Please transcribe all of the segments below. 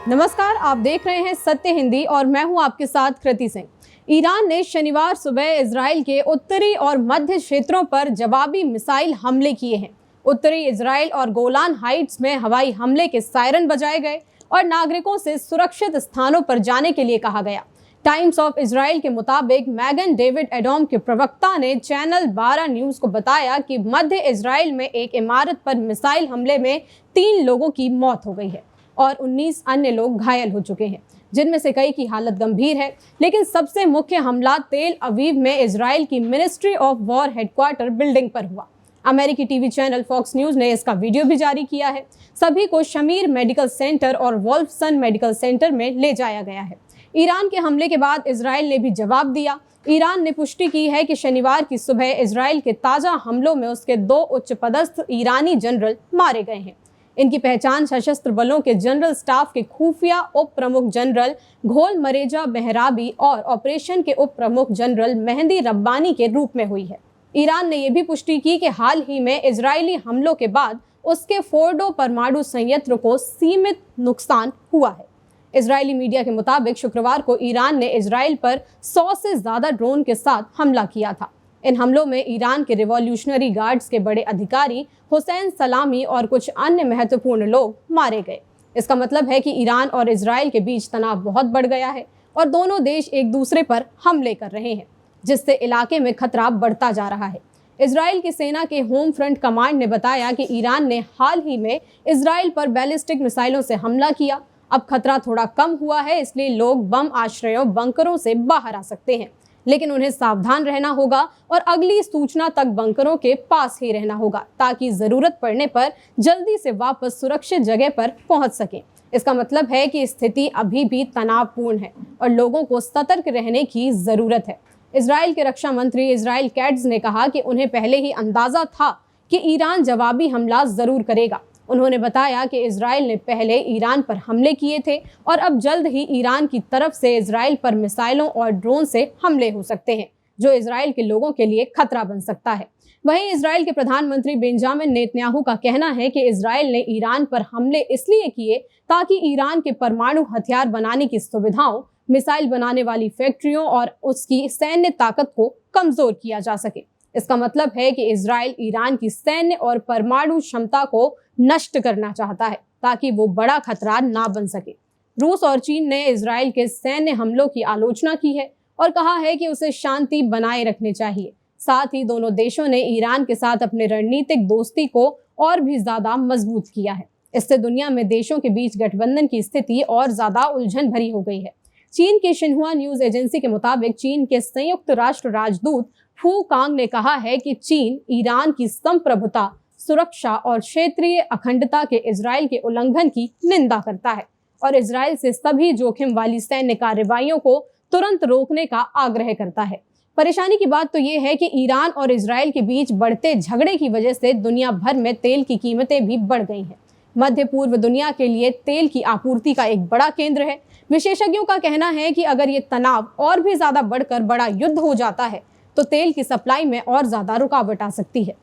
नमस्कार, आप देख रहे हैं सत्य हिंदी और मैं हूं आपके साथ कृति सिंह। ईरान ने शनिवार सुबह इजराइल के उत्तरी और मध्य क्षेत्रों पर जवाबी मिसाइल हमले किए हैं। उत्तरी इजराइल और गोलान हाइट्स में हवाई हमले के सायरन बजाए गए और नागरिकों से सुरक्षित स्थानों पर जाने के लिए कहा गया। टाइम्स ऑफ इजराइल के मुताबिक मैगन डेविड एडोम के प्रवक्ता ने चैनल 12 न्यूज को बताया कि मध्य इजराइल में एक इमारत पर मिसाइल हमले में 3 लोगों की मौत हो गई है और 19 अन्य लोग घायल हो चुके हैं, जिनमें से कई की हालत गंभीर है। लेकिन सबसे मुख्य हमला तेल अवीव में इजराइल की ministry of war headquarter building पर हुआ। अमेरिकी टीवी चैनल फॉक्स न्यूज ने इसका वीडियो भी जारी किया है। सभी को शमीर मेडिकल सेंटर और वोल्फसन मेडिकल सेंटर में ले जाया गया है। ईरान के हमले के बाद इजराइल ने भी जवाब दिया। ईरान ने पुष्टि की है कि शनिवार की सुबह इजराइल के ताजा हमलों में उसके 2 उच्च पदस्थ ईरानी जनरल मारे गए हैं। इनकी पहचान सशस्त्र बलों के जनरल स्टाफ के खुफिया उप प्रमुख जनरल घोल मरेजा मेहराबी और ऑपरेशन के उप प्रमुख जनरल मेहंदी रब्बानी के रूप में हुई है। ईरान ने यह भी पुष्टि की कि हाल ही में इजरायली हमलों के बाद उसके फोर्डो परमाणु संयंत्र को सीमित नुकसान हुआ है। इजरायली मीडिया के मुताबिक शुक्रवार को ईरान ने इजराइल पर 100 से ज्यादा ड्रोन के साथ हमला किया था। इन हमलों में ईरान के रिवॉल्यूशनरी गार्ड्स के बड़े अधिकारी हुसैन सलामी और कुछ अन्य महत्वपूर्ण लोग मारे गए। इसका मतलब है कि ईरान और इजराइल के बीच तनाव बहुत बढ़ गया है और दोनों देश एक दूसरे पर हमले कर रहे हैं, जिससे इलाके में खतरा बढ़ता जा रहा है। इजराइल की सेना के होम फ्रंट कमांड ने बताया कि ईरान ने हाल ही में इजराइल पर बैलिस्टिक मिसाइलों से हमला किया। अब खतरा थोड़ा कम हुआ है, इसलिए लोग बम आश्रयों बंकरों से बाहर आ सकते हैं, लेकिन उन्हें सावधान रहना होगा और अगली सूचना तक बंकरों के पास ही रहना होगा ताकि जरूरत पड़ने पर जल्दी से वापस सुरक्षित जगह पर पहुंच सकें। इसका मतलब है कि स्थिति अभी भी तनावपूर्ण है और लोगों को सतर्क रहने की जरूरत है। इजराइल के रक्षा मंत्री इजराइल कैट्ज ने कहा कि उन्हें पहले ही अंदाजा था कि ईरान जवाबी हमला जरूर करेगा। उन्होंने बताया कि इजराइल ने पहले ईरान पर हमले किए थे और अब जल्द ही ईरान की तरफ से इजराइल पर मिसाइलों और ड्रोन से हमले हो सकते हैं, जो इजराइल के लोगों के लिए खतरा बन सकता है। वहीं इजराइल के प्रधानमंत्री बेंजामिन नेतन्याहू का कहना है कि इजराइल ने ईरान पर हमले इसलिए किए ताकि ईरान के परमाणु हथियार बनाने की सुविधाओं, मिसाइल बनाने वाली फैक्ट्रियों और उसकी सैन्य ताकत को कमजोर किया जा सके। इसका मतलब है कि इजराइल ईरान की सैन्य और परमाणु क्षमता को नष्ट करना चाहता है ताकि वो बड़ा खतरा ना बन सके। रूस और चीन ने इजराइल के सैन्य हमलों की आलोचना की है और कहा है कि उसे शांति बनाए रखने चाहिए। साथ ही दोनों देशों ने ईरान के साथ अपने रणनीतिक दोस्ती को और भी ज्यादा मजबूत किया है। इससे दुनिया में देशों के बीच गठबंधन की स्थिति और ज्यादा उलझन भरी हो गई है। चीन की शिन्हुआ न्यूज एजेंसी के मुताबिक चीन के संयुक्त राष्ट्र राजदूत फू कांग ने कहा है कि चीन ईरान की संप्रभुता, सुरक्षा और क्षेत्रीय अखंडता के इजराइल के उल्लंघन की निंदा करता है और इजराइल से सभी जोखिम वाली सैन्य कार्रवाइयों को तुरंत रोकने का आग्रह करता है। परेशानी की बात तो ये है कि ईरान और इजराइल के बीच बढ़ते झगड़े की वजह से दुनिया भर में तेल की कीमतें भी बढ़ गई हैं। मध्य पूर्व दुनिया के लिए तेल की आपूर्ति का एक बड़ा केंद्र है। विशेषज्ञों का कहना है कि अगर ये तनाव और भी ज्यादा बढ़कर बड़ा युद्ध हो जाता है तो तेल की सप्लाई में और ज्यादा रुकावट आ सकती है।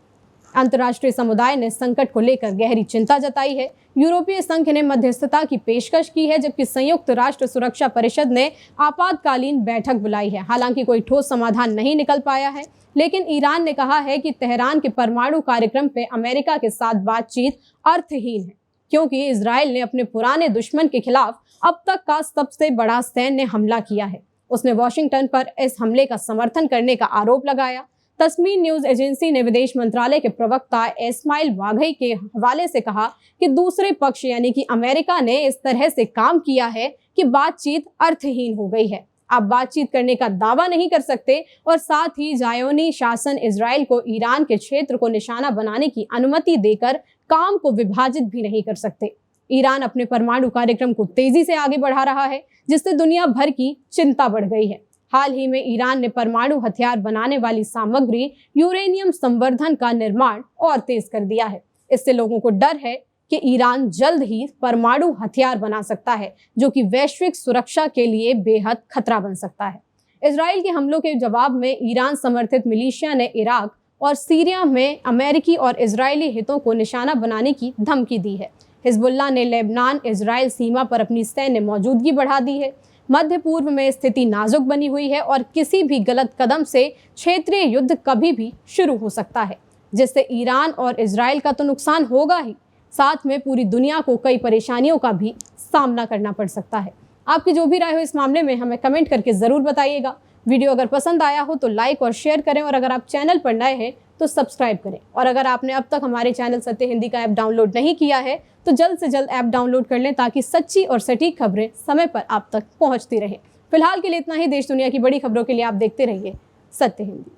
अंतर्राष्ट्रीय समुदाय ने संकट को लेकर गहरी चिंता जताई है। यूरोपीय संघ ने मध्यस्थता की पेशकश की है, जबकि संयुक्त राष्ट्र सुरक्षा परिषद ने आपातकालीन बैठक बुलाई है। हालांकि कोई ठोस समाधान नहीं निकल पाया है, लेकिन ईरान ने कहा है कि तेहरान के परमाणु कार्यक्रम पे अमेरिका के साथ बातचीत अर्थहीन है, क्योंकि इजराइल ने अपने पुराने दुश्मन के खिलाफ अब तक का सबसे बड़ा सैन्य हमला किया है। उसने वॉशिंगटन पर इस हमले का समर्थन करने का आरोप लगाया। तस्मीन न्यूज एजेंसी ने विदेश मंत्रालय के प्रवक्ता इस्माइल वाघई के हवाले से कहा कि दूसरे पक्ष यानी कि अमेरिका ने इस तरह से काम किया है कि बातचीत अर्थहीन हो गई है। आप बातचीत करने का दावा नहीं कर सकते और साथ ही जायोनी शासन इजराइल को ईरान के क्षेत्र को निशाना बनाने की अनुमति देकर काम को विभाजित भी नहीं कर सकते। ईरान अपने परमाणु कार्यक्रम को तेजी से आगे बढ़ा रहा है, जिससे दुनिया भर की चिंता बढ़ गई है। हाल ही में ईरान ने परमाणु हथियार बनाने वाली सामग्री यूरेनियम संवर्धन का निर्माण और तेज कर दिया है। इससे लोगों को डर है कि ईरान जल्द ही परमाणु हथियार बना सकता है, जो कि वैश्विक सुरक्षा के लिए बेहद खतरा बन सकता है। इजराइल के हमलों के जवाब में ईरान समर्थित मिलिशिया ने इराक और सीरिया में अमेरिकी और इजरायली हितों को निशाना बनाने की धमकी दी है। हिजबुल्लाह ने लेबनान इजराइल सीमा पर अपनी सैन्य मौजूदगी बढ़ा दी है। मध्य पूर्व में स्थिति नाजुक बनी हुई है और किसी भी गलत कदम से क्षेत्रीय युद्ध कभी भी शुरू हो सकता है, जिससे ईरान और इजराइल का तो नुकसान होगा ही, साथ में पूरी दुनिया को कई परेशानियों का भी सामना करना पड़ सकता है। आपकी जो भी राय हो इस मामले में हमें कमेंट करके ज़रूर बताइएगा। वीडियो अगर पसंद आया हो तो लाइक और शेयर करें, और अगर आप चैनल पर नए हैं तो सब्सक्राइब करें। और अगर आपने अब तक हमारे चैनल सत्य हिंदी का ऐप डाउनलोड नहीं किया है तो जल्द से जल्द ऐप डाउनलोड कर लें, ताकि सच्ची और सटीक खबरें समय पर आप तक पहुंचती रहें। फिलहाल के लिए इतना ही। देश दुनिया की बड़ी खबरों के लिए आप देखते रहिए सत्य Hindi.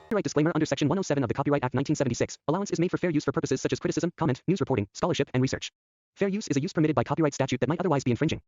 Copyright disclaimer under Section 107 of the Copyright Act 1976. Allowance is made for fair use for purposes such as criticism, comment, news reporting, scholarship, and research. Fair use is a use permitted by copyright statute that might otherwise be infringing.